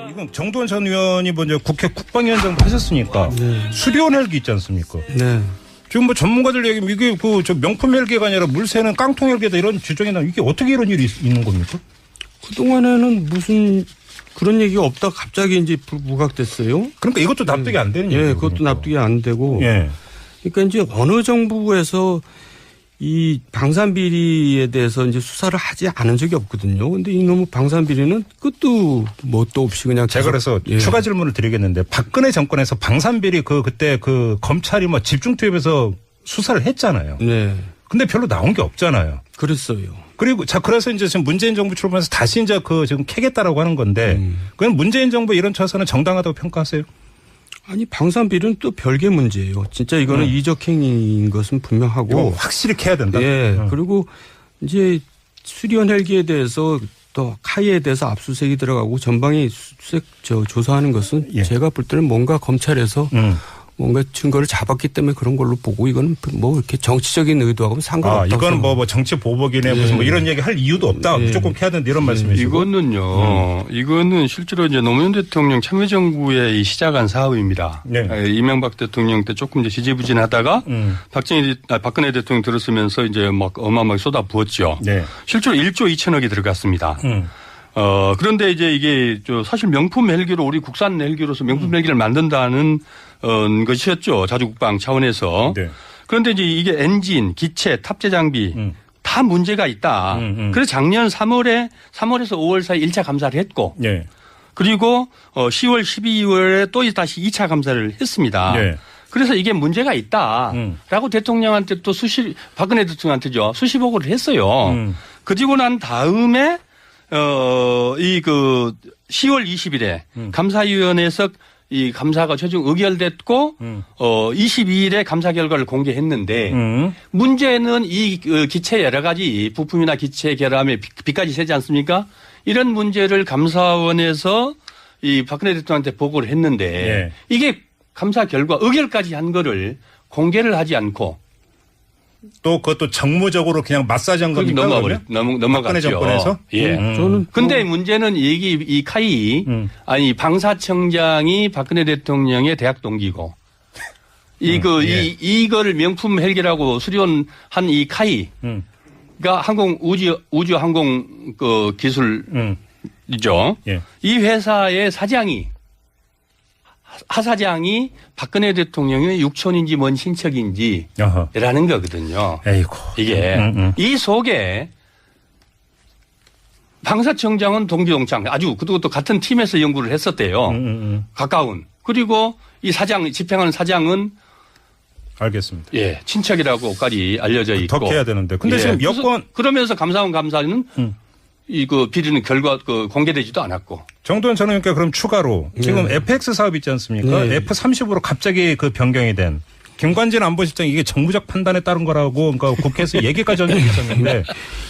이건 정도원 전 의원이 먼저 국회 국방위원장도 하셨으니까 네. 수리온 헬기 있지 않습니까? 네. 지금 뭐 전문가들 얘기하면 이게 저 명품 헬기가 아니라 물새는 깡통 헬기다 이런 주장이 나면 이게 어떻게 이런 일이 있는 겁니까? 그동안에는 무슨 그런 얘기가 없다가 갑자기 이제 부각됐어요. 그러니까 이것도 납득이 안 되는 얘기예요. 예, 그것도 그러니까. 납득이 안 되고. 예. 그러니까 이제 어느 정부에서 이 방산 비리에 대해서 이제 수사를 하지 않은 적이 없거든요. 근데 이놈의 방산 비리는 끝도 뭣도 없이 그냥 제가 그래서 예. 추가 질문을 드리겠는데 박근혜 정권에서 방산 비리 그때 검찰이 뭐 집중 투입해서 수사를 했잖아요. 네. 근데 별로 나온 게 없잖아요. 그랬어요. 그리고 그래서 이제 지금 문재인 정부 출범해서 다시 이제 지금 캐겠다라고 하는 건데 그럼 문재인 정부 이런 처사는 정당하다고 평가하세요? 아니 방산 비리는 또 별개 문제예요. 진짜 이거는 이적 행위인 것은 분명하고 확실히 캐야 된다. 예. 그리고 이제 수리온 헬기에 대해서 또 카이에 대해서 압수수색이 들어가고 전방위 수색 조사하는 것은 예. 제가 볼 때는 뭔가 검찰에서 뭔가 증거를 잡았기 때문에 그런 걸로 보고 이거는 뭐 이렇게 정치적인 의도하고는 상관없다고. 이거는 뭐 정치 보복이네 무슨 뭐 이런 얘기 할 이유도 없다. 무조건 캐야 된다 이런 말씀이시고. 이거는요. 이거는 실제로 이제 노무현 대통령 참여정부의 시작한 사업입니다. 네. 이명박 대통령 때 조금 이제 지지부진하다가 박근혜 대통령 들었으면서 이제 막 어마어마하게 쏟아부었죠. 네. 실제로 1조 2천억이 들어갔습니다. 그런데 이제 이게 사실 명품 헬기로 우리 국산 헬기로서 명품 헬기를 만든다는 것이었죠. 자주국방 차원에서. 네. 그런데 이제 이게 엔진, 기체, 탑재 장비 다 문제가 있다. 그래서 작년 3월에서 5월 사이 1차 감사를 했고 네. 그리고 10월, 12월에 또 다시 2차 감사를 했습니다. 네. 그래서 이게 문제가 있다라고 대통령한테 또 박근혜 대통령한테죠. 수시 보고를 했어요. 그리고 난 다음에 10월 20일에 감사위원회에서 이 감사가 최종 의결됐고 22일에 감사 결과를 공개했는데 문제는 이 기체 여러 가지 부품이나 기체 결함에 비까지 세지 않습니까? 이런 문제를 감사원에서 이 박근혜 대통령한테 보고를 했는데 네. 이게 감사 결과 의결까지 한 거를 공개를 하지 않고 또 그것도 정무적으로 그냥 마사지 한 겁니까? 넘어갔죠. 박근혜 정권에서? 예. 저는 근데 문제는 이 카이 아니 방사청장이 박근혜 대통령의 대학 동기고 이거를 명품 헬기라고 수리온한 이 카이가 우주 항공 기술이죠. 예. 이 회사의 하사장이 박근혜 대통령의 육촌인지 뭔 친척인지라는 거거든요. 에이고. 이게 이 속에 방사청장은 동기동창 아주 그것도 같은 팀에서 연구를 했었대요. 가까운. 그리고 이 집행하는 사장은 알겠습니다. 예 친척이라고까지 알려져 있고. 더 해야 되는데. 근데 예. 지금 여권 그러면서 감사원 감사는 비리는 결과 공개되지도 않았고. 정도원 전 의원께 그럼 추가로 지금 FX 사업 있지 않습니까? 네. F-30으로 갑자기 변경이 된 김관진 안보실장 이게 정무적 판단에 따른 거라고 그러니까 국회에서 얘기까지 한 적이 있었는데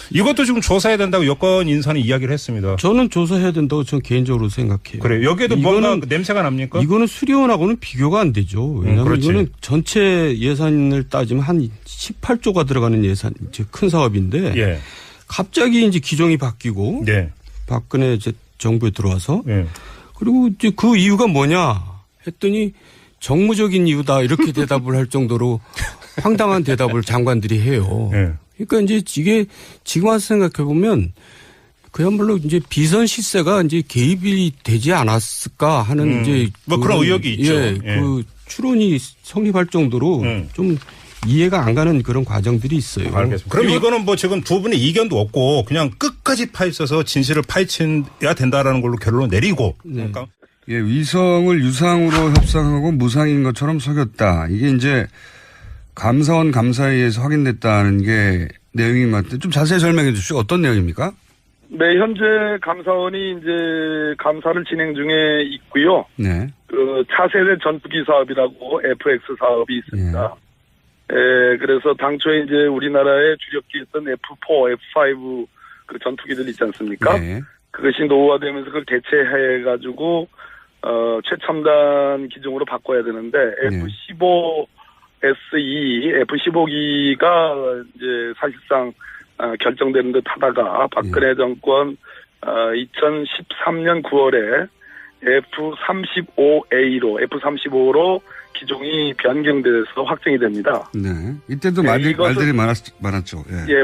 이것도 지금 조사해야 된다고 여권 인사는 이야기를 했습니다. 저는 조사해야 된다고 저는 개인적으로 생각해요. 그래요. 여기에도 뭔가 냄새가 납니까? 이거는 수리온하고는 비교가 안 되죠. 왜냐하면 그렇지. 이거는 전체 예산을 따지면 한 18조가 들어가는 예산, 큰 사업인데 예. 갑자기 이제 기종이 바뀌고 네. 박근혜 정부에 들어와서 예. 그리고 이제 그 이유가 뭐냐 했더니 정무적인 이유다 이렇게 대답을 할 정도로 황당한 대답을 장관들이 해요. 예. 그러니까 이제 이게 지금 와서 생각해 보면 그야말로 이제 비선 실세가 이제 개입이 되지 않았을까 하는 이제 뭐 그런 의혹이 있죠. 예, 예. 그 추론이 성립할 정도로 좀 이해가 안 가는 그런 과정들이 있어요. 알겠습니다. 그럼 이거는 뭐 지금 두 분의 이견도 없고 그냥 끝까지 파헤쳐서 진실을 파헤쳐야 된다라는 걸로 결론을 내리고. 네. 그러니까 예, 위성을 유상으로 협상하고 무상인 것처럼 속였다. 이게 이제 감사원 감사에 의해서 확인됐다는 게 내용이 맞대. 좀 자세히 설명해 주시죠. 어떤 내용입니까? 네, 현재 감사원이 이제 감사를 진행 중에 있고요. 네. 그 차세대 전투기 사업이라고 FX 사업이 있습니다. 그래서 당초에 이제 우리나라에 주력기였던 F4, F5 그 전투기들 있지 않습니까? 네. 그것이 노후화되면서 그걸 대체해가지고 최첨단 기종으로 바꿔야 되는데 F-15 SE, F-15기가 이제 사실상 결정되는 듯 하다가 박근혜 정권 2013년 9월에 F-35A로 기종이 변경돼서 확정이 됩니다. 네. 이때도 네, 말들이 많았죠. 예. 예,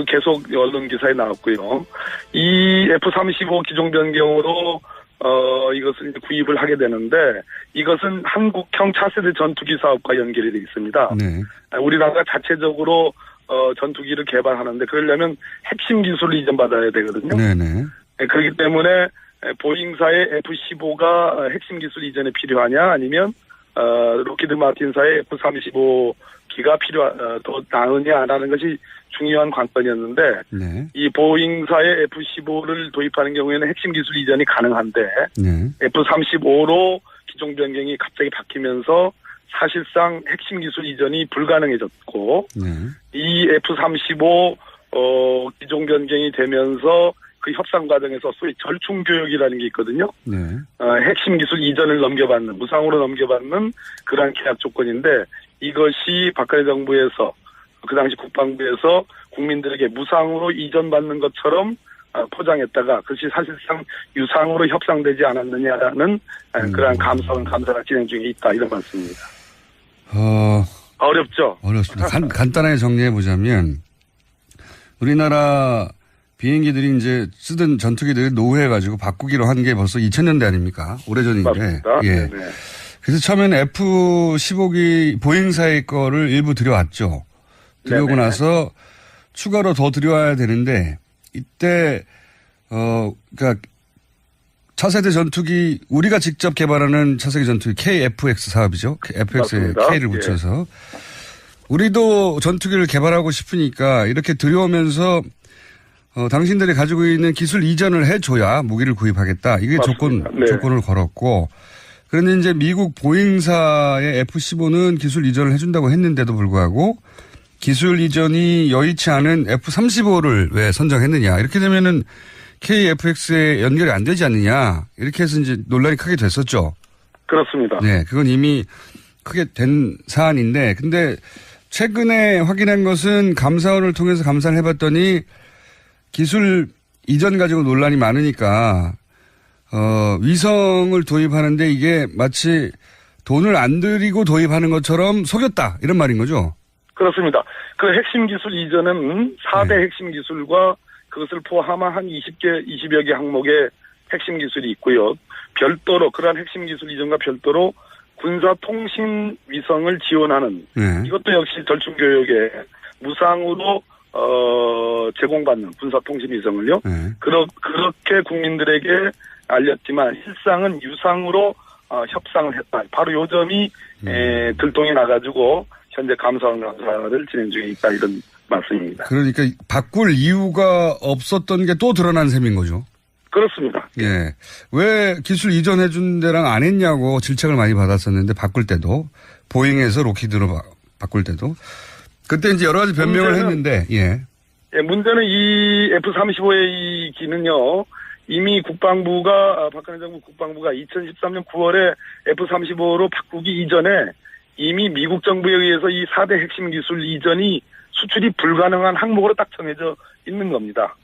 계속 언론 기사에 나왔고요. 이 F-35 기종 변경으로 이것을 이제 구입을 하게 되는데 이것은 한국형 차세대 전투기 사업과 연결이 되어 있습니다. 네. 우리나라가 자체적으로 전투기를 개발하는데 그러려면 핵심 기술을 이전받아야 되거든요. 네네. 그렇기 때문에 보잉사의 F-15가 핵심 기술 이전에 필요하냐 아니면 로키드 마틴사의 F-35기가 더 나으냐라는 것이 중요한 관건이었는데 네. 이 보잉사의 F-15를 도입하는 경우에는 핵심 기술 이전이 가능한데 네. F-35로 기종 변경이 갑자기 바뀌면서 사실상 핵심 기술 이전이 불가능해졌고 네. 이 F-35 기종 변경이 되면서 그 협상 과정에서 소위 절충 교역이라는 게 있거든요. 네. 핵심 기술 이전을 넘겨받는 무상으로 넘겨받는 그러한 계약 조건인데 이것이 박근혜 정부에서 그 당시 국방부에서 국민들에게 무상으로 이전받는 것처럼 포장했다가 그것이 사실상 유상으로 협상되지 않았느냐라는 그러한 감사가 진행 중에 있다 이런 말씀입니다. 어렵죠? 어렵습니다. 간단하게 정리해 보자면 우리나라 비행기들이 이제 쓰던 전투기들을 노후해가지고 바꾸기로 한 게 벌써 2000년대 아닙니까? 오래전인데. 맞습니다. 예. 네네. 그래서 처음에는 F-15기 보잉사의 거를 일부 들여왔죠. 들여오고 네네. 나서 추가로 더 들여와야 되는데 이때 그러니까 차세대 전투기 우리가 직접 개발하는 차세대 전투기 KF-X 사업이죠. FX에 맞습니다. K를 붙여서 우리도 전투기를 개발하고 싶으니까 이렇게 들여오면서 당신들이 가지고 있는 기술 이전을 해줘야 무기를 구입하겠다. 이게 맞습니다. 네. 조건을 걸었고. 그런데 이제 미국 보잉사의 F-15는 기술 이전을 해준다고 했는데도 불구하고 기술 이전이 여의치 않은 F-35를 왜 선정했느냐. 이렇게 되면은 KF-X에 연결이 안 되지 않느냐. 이렇게 해서 이제 논란이 크게 됐었죠. 그렇습니다. 네. 그건 이미 크게 된 사안인데. 근데 최근에 확인한 것은 감사원을 통해서 감사를 해봤더니 기술 이전 가지고 논란이 많으니까 위성을 도입하는데 이게 마치 돈을 안 들이고 도입하는 것처럼 속였다 이런 말인 거죠. 그렇습니다. 그 핵심 기술 이전은 4대 핵심 기술과 그것을 포함한 한 20여 개 항목의 핵심 기술이 있고요. 별도로 그러한 핵심 기술 이전과 별도로 군사 통신 위성을 지원하는 이것도 역시 절충 교역에 무상으로 제공받는 군사통신 위성을요. 그렇게 국민들에게 알렸지만 실상은 유상으로 협상을 했다. 바로 요 점이 들통이 나가지고 현재 감사원 감사를 진행 중에 있다 이런 말씀입니다. 그러니까 바꿀 이유가 없었던 게 또 드러난 셈인 거죠. 그렇습니다. 예. 왜 기술 이전해준 데랑 안 했냐고 질책을 많이 받았었는데 바꿀 때도 보잉에서 로키드로 바꿀 때도 그때 이제 여러 가지 변명을 했는데, 예. 예, 문제는 이 F-35의 기는요, 이미 박근혜 정부 국방부가 2013년 9월에 F-35로 바꾸기 이전에 이미 미국 정부에 의해서 이 4대 핵심 기술 이전이 수출이 불가능한 항목으로 딱 정해져 있는 겁니다.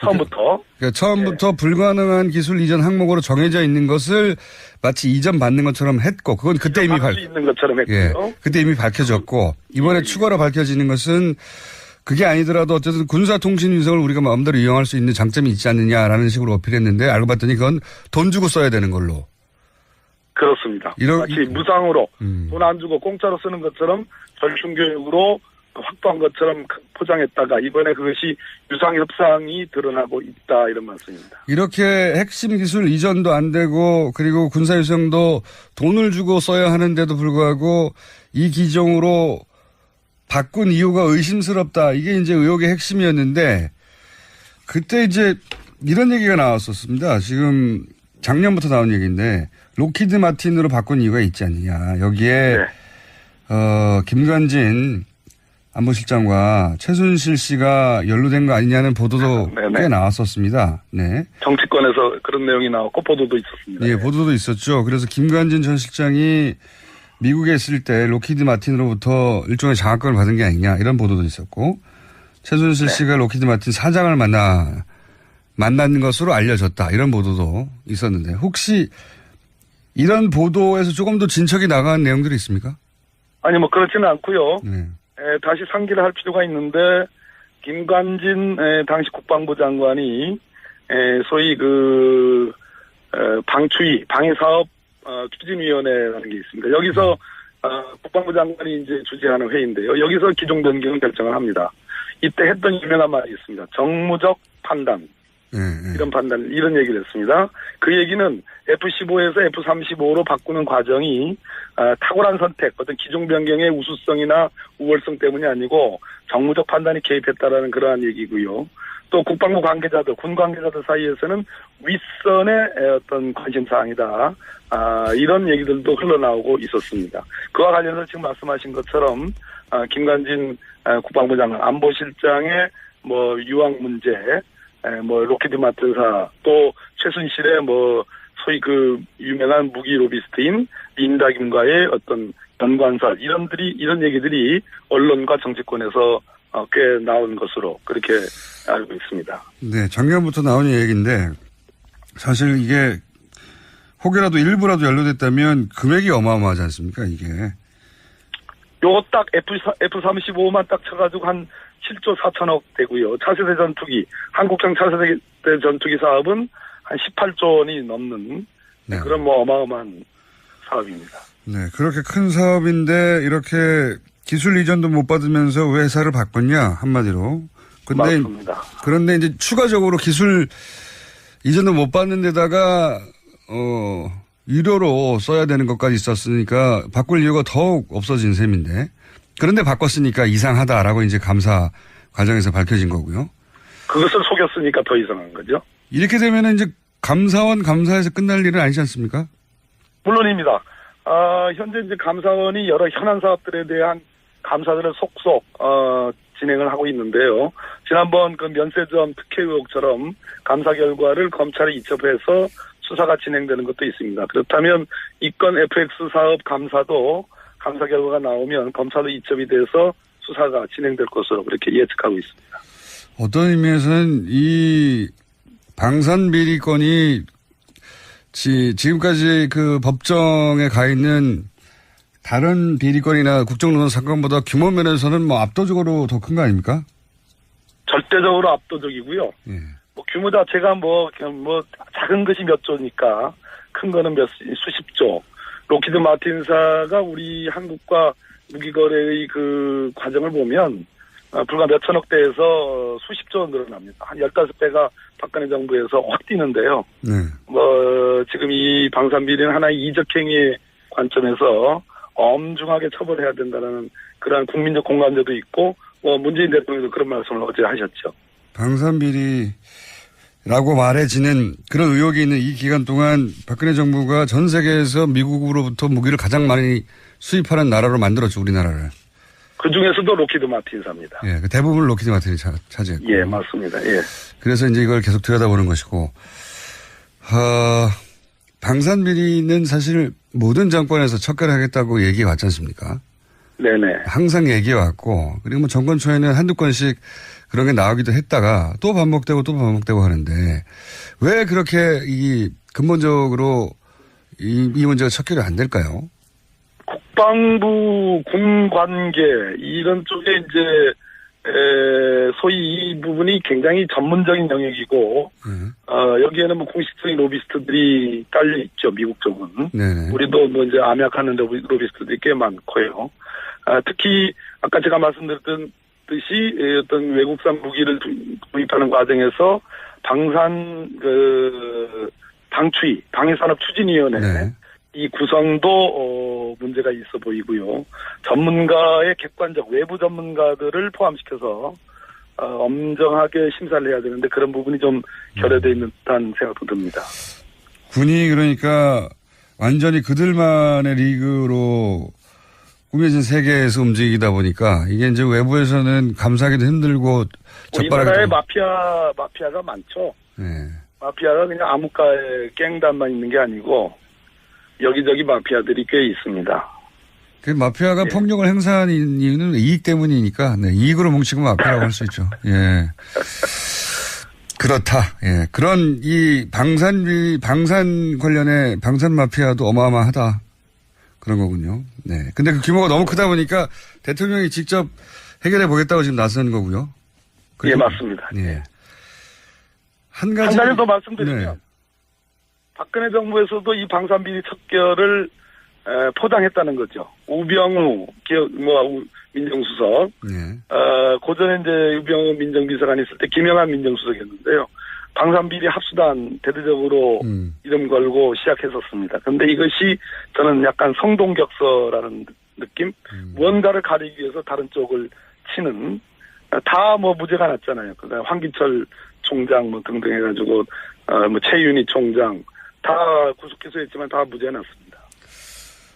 처음부터. 그러니까 처음부터 불가능한 기술 이전 항목으로 정해져 있는 것을 마치 이전 받는 것처럼 했고, 그건 그때 이미 있는 것처럼 했고요. 예, 그때 이미 밝혀졌고, 이번에 추가로 밝혀지는 것은 그게 아니더라도 어쨌든 군사통신위성을 우리가 마음대로 이용할 수 있는 장점이 있지 않느냐라는 식으로 어필했는데 알고 봤더니 그건 돈 주고 써야 되는 걸로. 그렇습니다. 마치 무상으로 돈 안 주고 공짜로 쓰는 것처럼 절충교육으로 확보한 것처럼 포장했다가 이번에 그것이 유상협상이 드러나고 있다 이런 말씀입니다. 이렇게 핵심 기술 이전도 안 되고 그리고 군사위성도 돈을 주고 써야 하는데도 불구하고 이 기종으로 바꾼 이유가 의심스럽다. 이게 이제 의혹의 핵심이었는데 그때 이제 이런 얘기가 나왔었습니다. 지금 작년부터 나온 얘기인데 로키드 마틴으로 바꾼 이유가 있지 않느냐. 여기에 김관진 안보실장과 최순실 씨가 연루된 거 아니냐는 보도도 꽤 나왔었습니다. 네. 정치권에서 그런 내용이 나왔고 보도도 있었습니다. 예, 보도도 있었죠. 그래서 김관진 전 실장이 미국에 있을 때 로키드 마틴으로부터 일종의 장학금을 받은 게 아니냐 이런 보도도 있었고 최순실 씨가 로키드 마틴 사장을 만나 만난 것으로 알려졌다. 이런 보도도 있었는데 혹시 이런 보도에서 조금 더 진척이 나간 내용들이 있습니까? 아니 뭐 그렇지는 않고요. 네. 다시 상기를 할 필요가 있는데 김관진 당시 국방부 장관이 소위 방추위 방위사업 추진위원회라는 게 있습니다. 여기서 국방부 장관이 이제 주재하는 회의인데요. 여기서 기종 변경을 결정을 합니다. 이때 했던 유명한 말이 있습니다. 정무적 판단. 이런 판단, 이런 얘기를 했습니다. 그 얘기는 F-15에서 F-35로 바꾸는 과정이 탁월한 선택, 어떤 기종 변경의 우수성이나 우월성 때문이 아니고 정무적 판단이 개입했다라는 그러한 얘기고요. 또 국방부 관계자들, 군 관계자들 사이에서는 윗선의 어떤 관심사항이다. 이런 얘기들도 흘러나오고 있었습니다. 그와 관련해서 지금 말씀하신 것처럼 김관진 국방부 장관 안보실장의 뭐 유학 문제, 뭐 로키드 마틴사 또 최순실의 뭐 소위 그 유명한 무기 로비스트인 린다 김과의 어떤 연관설 이런 얘기들이 언론과 정치권에서 꽤 나온 것으로 그렇게 알고 있습니다. 네, 작년부터 나온 얘기인데 사실 이게 혹여라도 일부라도 연루됐다면 금액이 어마어마하지 않습니까, 이게? 요거 딱 F-35만 딱 쳐가지고 한 7조 4천억 되고요. 차세대 전투기, 한국형 차세대 전투기 사업은 한 18조 원이 넘는 네. 그런 뭐 어마어마한 사업입니다. 네, 그렇게 큰 사업인데 이렇게 기술 이전도 못 받으면서 왜 회사를 바꿨냐, 한마디로. 맞습니다. 그런데 이제 추가적으로 기술 이전도 못 받는 데다가, 유료로 써야 되는 것까지 있었으니까 바꿀 이유가 더욱 없어진 셈인데. 그런데 바꿨으니까 이상하다라고 이제 감사 과정에서 밝혀진 거고요. 그것을 속였으니까 더 이상한 거죠. 이렇게 되면은 이제 감사원 감사에서 끝날 일은 아니지 않습니까? 물론입니다. 현재 이제 감사원이 여러 현안 사업들에 대한 감사들을 속속 진행을 하고 있는데요. 지난번 그 면세점 특혜 의혹처럼 감사 결과를 검찰에 이첩해서 수사가 진행되는 것도 있습니다. 그렇다면 이건 FX 사업 감사도 감사 결과가 나오면 검찰로 이첩이 돼서 수사가 진행될 것으로 그렇게 예측하고 있습니다. 어떤 의미에서는 이 방산 비리 건이 지금까지 그 법정에 가 있는 다른 비리건이나 국정농단 사건보다 규모 면에서는 뭐 압도적으로 더 큰 거 아닙니까? 절대적으로 압도적이고요. 예. 뭐 규모 자체가 뭐 작은 것이 몇 조니까 큰 거는 수십조. 로키드 마틴사가 우리 한국과 무기거래의 그 과정을 보면 불과 몇 천억대에서 수십조 원 늘어납니다. 한 15배가 박근혜 정부에서 확 뛰는데요. 네. 지금 이 방산비리는 하나의 이적행위의 관점에서 엄중하게 처벌해야 된다는 그러한 국민적 공감대도 있고, 문재인 대통령도 그런 말씀을 어제 하셨죠. 방산비리라고 말해지는 그런 의혹이 있는 이 기간 동안 박근혜 정부가 전 세계에서 미국으로부터 무기를 가장 많이 수입하는 나라로 만들었죠, 우리나라를. 그 중에서도 로키드 마틴사입니다. 예, 그 대부분 로키드 마틴이 차지했고. 예, 맞습니다. 예. 그래서 이제 이걸 계속 들여다보는 것이고, 방산비리는 사실 모든 정권에서 척결하겠다고 얘기해 왔지 않습니까? 네네. 항상 얘기해 왔고, 그리고 뭐 정권 초에는 한두 건씩 그런 게 나오기도 했다가 또 반복되고 하는데, 왜 그렇게 근본적으로 이 문제가 척결이 안 될까요? 국방부 군 관계 이런 쪽에 이제 소위 이 부분이 굉장히 전문적인 영역이고 여기에는 뭐 공식적인 로비스트들이 딸려 있죠. 미국 쪽은. 네네. 우리도 뭐 이제 암약하는 로비스트들이 꽤 많고요. 특히 아까 제가 말씀드렸던 듯이 어떤 외국산 무기를 도입하는 과정에서 방추위 방위산업 추진위원회 네. 이 구성도 문제가 있어 보이고요. 전문가의 객관적 외부 전문가들을 포함시켜서 엄정하게 심사를 해야 되는데 그런 부분이 좀 결여되어 있는 듯한 생각도 듭니다. 군이 그러니까 완전히 그들만의 리그로 꾸며진 세계에서 움직이다 보니까 이게 이제 외부에서는 감사하기도 힘들고 우리나라에 마피아가 많죠. 네. 마피아가 그냥 암흑가에 깽단만 있는 게 아니고 여기저기 마피아들이 꽤 있습니다. 그 마피아가 예. 폭력을 행사하는 이유는 이익 때문이니까 네, 이익으로 뭉치고 마피아라고 할 수 있죠. 예. 그렇다. 예. 그런 이 방산 관련해 방산 마피아도 어마어마하다. 그런 거군요. 네. 근데 그 규모가 너무 크다 보니까 대통령이 직접 해결해 보겠다고 지금 나선 거고요. 예, 맞습니다. 예. 한 가지 더 말씀드리면 네. 박근혜 정부에서도 이 방산비리 척결을 포장했다는 거죠. 우병우 민정수석, 네. 고전에 이제 우병우 민정비서관이 있을 때 김영한 민정수석이었는데요. 방산비리 합수단 대대적으로 이름 걸고 시작했었습니다. 그런데 이것이 저는 약간 성동격서라는 느낌? 무언가를 가리기 위해서 다른 쪽을 치는, 다 뭐 무죄가 났잖아요. 그다음에 황기철 총장 뭐 등등 해가지고, 뭐 최윤희 총장 다 구속 기소했지만 다 무죄가 났습니다.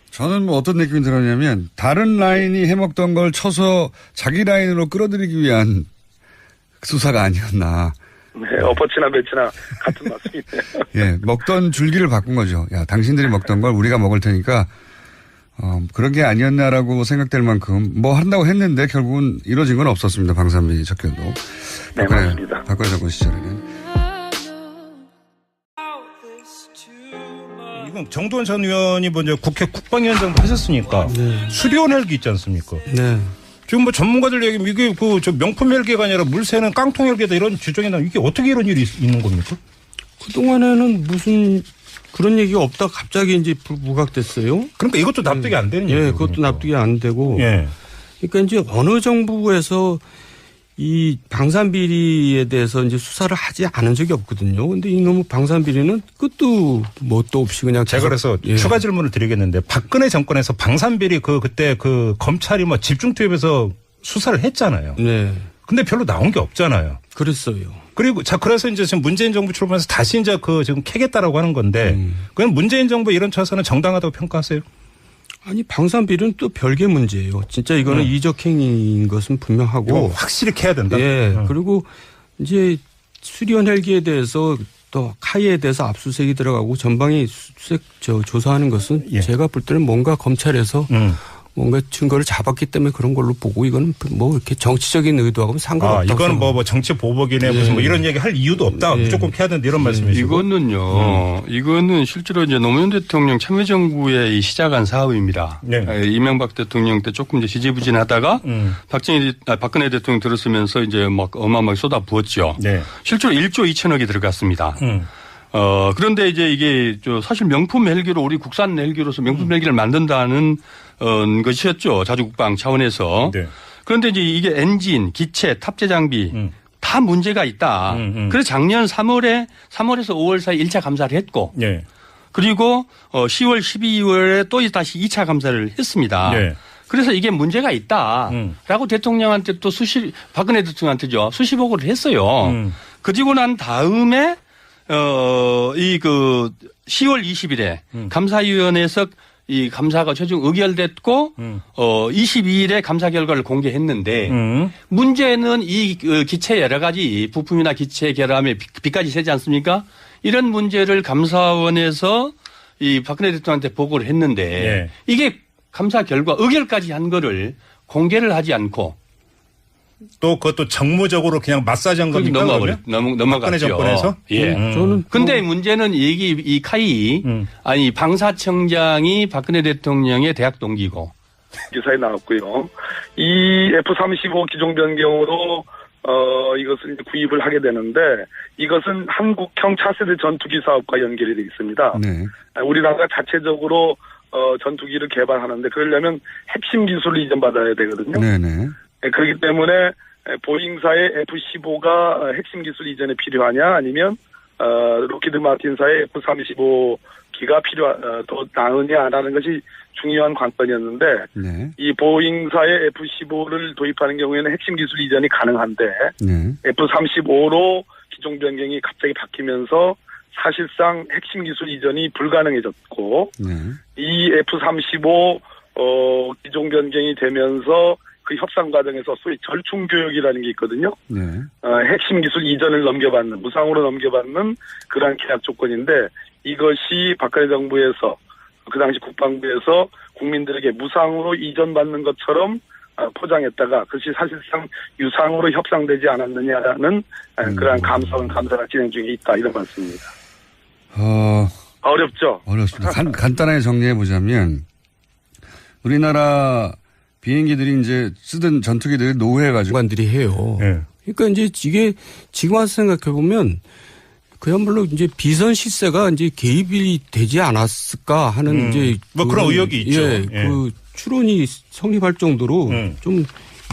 저는 뭐 어떤 느낌이 들었냐면 다른 라인이 해먹던 걸 쳐서 자기 라인으로 끌어들이기 위한 수사가 아니었나. 네, 엎어치나 배치나 같은 말씀이네요. 예, 먹던 줄기를 바꾼 거죠. 야, 당신들이 먹던 걸 우리가 먹을 테니까, 그런 게 아니었나라고 생각될 만큼 뭐 한다고 했는데 결국은 이루어진 건 없었습니다. 방산비 척결도. 네, 맞습니다. 박근혜 정부 시절에는. 이건 정도원 전 의원이 먼저 국회 국방위원장도 하셨으니까 수리온 헬기 있지 않습니까? 네. 지금 뭐 전문가들 얘기하면 이게 저 명품 헬기가 아니라 물새는 깡통 헬기다 이런 주장이 나면 이게 어떻게 이런 일이 있는 겁니까? 그동안에는 무슨 그런 얘기가 없다 갑자기 이제 부각됐어요. 그러니까 이것도 납득이 안 되는 얘기예요. 예, 그것도 그러니까. 납득이 안 되고. 예. 그러니까 이제 어느 정부에서 이 방산비리에 대해서 이제 수사를 하지 않은 적이 없거든요. 근데 이놈의 방산비리는 끝도 뭣도 없이 그냥 제가 그래서 예. 추가 질문을 드리겠는데 박근혜 정권에서 방산비리 그때 검찰이 뭐 집중 투입해서 수사를 했잖아요. 네. 근데 별로 나온 게 없잖아요. 그랬어요. 그리고 그래서 이제 지금 문재인 정부 출범해서 다시 이제 지금 캐겠다라고 하는 건데 그럼 문재인 정부 이런 처사는 정당하다고 평가하세요? 아니 방산비리는 또 별개 문제예요. 진짜 이거는 이적 행위인 것은 분명하고 확실히 캐야 된다. 예. 그리고 이제 수리온 헬기에 대해서 또 카이에 대해서 압수수색이 들어가고 전방위 수색 조사하는 것은 예. 제가 볼 때는 뭔가 검찰에서 뭔가 증거를 잡았기 때문에 그런 걸로 보고 이거는 뭐 이렇게 정치적인 의도하고는 상관없다고. 이거는 뭐 정치 보복이네 무슨 뭐 이런 얘기 할 이유도 없다. 무조건 캐야 된다 이런 말씀이시고. 이거는요. 이거는 실제로 이제 노무현 대통령 참여정부의 시작한 사업입니다. 네. 이명박 대통령 때 조금 이제 지지부진하다가 박근혜 대통령 들었으면서 이제 막 어마어마하게 쏟아부었죠. 네. 실제로 1조 2천억이 들어갔습니다. 그런데 이제 이게 사실 명품 헬기로 우리 국산 헬기로서 명품 헬기를 만든다는 것이었죠. 자주국방 차원에서. 네. 그런데 이제 이게 엔진, 기체, 탑재 장비 다 문제가 있다. 그래서 작년 3월에서 5월 사이 1차 감사를 했고 네. 그리고 10월, 12월에 또 다시 2차 감사를 했습니다. 네. 그래서 이게 문제가 있다라고 대통령한테 또 박근혜 대통령한테죠. 수시 보고를 했어요. 그리고 난 다음에 10월 20일에 감사위원회에서 이 감사가 최종 의결됐고 22일에 감사 결과를 공개했는데 문제는 이 기체 여러 가지 부품이나 기체 결함에 비까지 세지 않습니까? 이런 문제를 감사원에서 이 박근혜 대통령한테 보고를 했는데 네. 이게 감사 결과 의결까지 한 거를 공개를 하지 않고 또 그것도 정무적으로 그냥 마사지한 겁니까? 넘어갔죠. 박근혜 정권에서? 예. 저는 근데 문제는 이 카이 아니 방사청장이 박근혜 대통령의 대학 동기고 기사에 나왔고요. 이 F-35 기종 변경으로 이것을 이제 구입을 하게 되는데 이것은 한국형 차세대 전투기 사업과 연결이 되어 있습니다. 네. 우리나라가 자체적으로 전투기를 개발하는데 그러려면 핵심 기술을 이전받아야 되거든요. 네네. 그렇기 때문에 보잉사의 F-15가 핵심 기술 이전에 필요하냐 아니면 록히드 마틴사의 F-35기가 더 나으냐라는 것이 중요한 관건이었는데 네. 이 보잉사의 F-15를 도입하는 경우에는 핵심 기술 이전이 가능한데 네. F-35로 기종 변경이 갑자기 바뀌면서 사실상 핵심 기술 이전이 불가능해졌고 네. 이 F-35 기종 변경이 되면서 그 협상 과정에서 소위 절충 교역이라는 게 있거든요. 네. 핵심 기술 이전을 넘겨받는 무상으로 넘겨받는 그러한 계약 조건인데 이것이 박근혜 정부에서 그 당시 국방부에서 국민들에게 무상으로 이전받는 것처럼 포장했다가 그것이 사실상 유상으로 협상되지 않았느냐라는 그러한 감사가 진행 중에 있다 이런 말씀입니다. 어렵죠? 어렵습니다. 간단하게 정리해 보자면 우리나라 비행기들이 이제 쓰던 전투기들이 노후해가지고 관들이 해요. 예. 그러니까 이제 이게 지금 와서 생각해 보면 그야말로 이제 비선 시세가 이제 개입이 되지 않았을까 하는 이제 뭐 그런 의혹이 있죠. 예, 예. 그 추론이 성립할 정도로 좀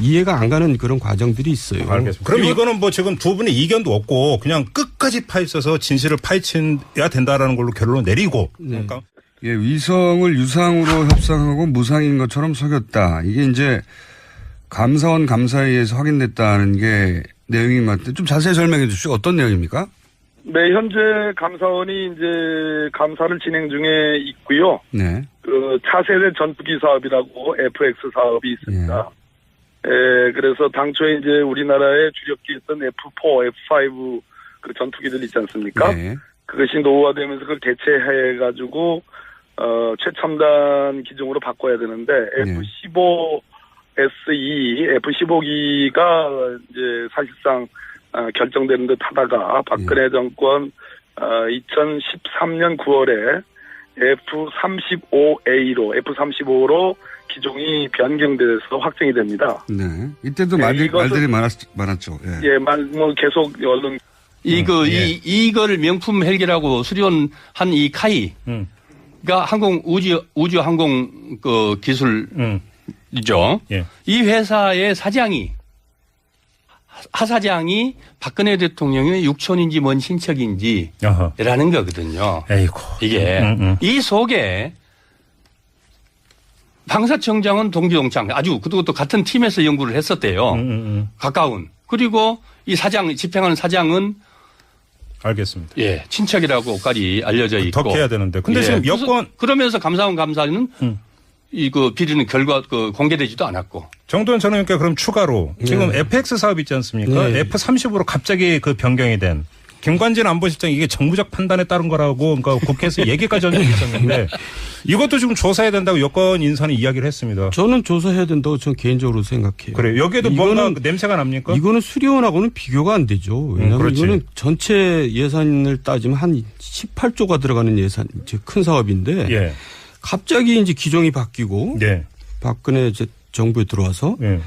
이해가 안 가는 그런 과정들이 있어요. 알겠습니다. 그럼 이거는 뭐 지금 두 분의 이견도 없고 그냥 끝까지 파헤쳐서 진실을 파헤쳐야 된다라는 걸로 결론을 내리고. 그러니까 예, 위성을 유상으로 협상하고 무상인 것처럼 속였다. 이게 이제 감사원 감사에 의해서 확인됐다는 게 내용이 맞대. 좀 자세히 설명해 주시죠. 어떤 내용입니까? 네, 현재 감사원이 이제 감사를 진행 중에 있고요. 네. 그 차세대 전투기 사업이라고 FX 사업이 있습니다. 그래서 당초에 이제 우리나라에 주력기였던 F4, F5 그 전투기들 있지 않습니까? 네. 그것이 노후화되면서 그걸 대체해가지고 최첨단 기종으로 바꿔야 되는데 F-15SE, F-15기가 이제 사실상 결정되는 듯 하다가 박근혜 정권 2013년 9월에 F-35A로 기종이 변경돼서 확정이 됩니다. 네. 이때도 말들이 많았죠. 예. 예, 뭐 계속 언론 이거를 명품 헬기라고 수련한 이 카이가 우주항공 그 기술이죠. 예. 이 회사의 하사장이 박근혜 대통령의 육촌인지 뭔 친척인지라는 거거든요. 에이고. 이게 이 속에 방사청장은 동기동창 아주 그것도 같은 팀에서 연구를 했었대요. 가까운. 그리고 이 집행하는 사장은 알겠습니다. 예, 친척이라고까지 알려져 있고. 덕해야 되는데. 근데 지금 여권 그러면서 감사원 감사는 그 비리는 결과 공개되지도 않았고. 정도현 전 의원께 그럼 추가로 지금 FX 사업 있지 않습니까? F-35로 갑자기 그 변경이 된 김관진 안보실장 이게 정무적 판단에 따른 거라고 그러니까 국회에서 얘기까지 한 적이 있었는데 이것도 지금 조사해야 된다고 여권 인사는 이야기를 했습니다. 저는 조사해야 된다고 저는 개인적으로 생각해요. 그래요. 여기에도 뭔가 냄새가 납니까? 이거는 수리원하고는 비교가 안 되죠. 왜냐하면 이거는 전체 예산을 따지면 한 18조가 들어가는 예산, 큰 사업인데 예. 갑자기 이제 기종이 바뀌고 예. 박근혜 정부에 들어와서 예.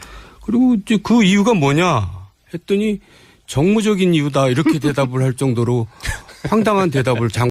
그리고 이제 그 이유가 뭐냐 했더니 정무적인 이유다 이렇게 대답을 할 정도로 황당한 대답을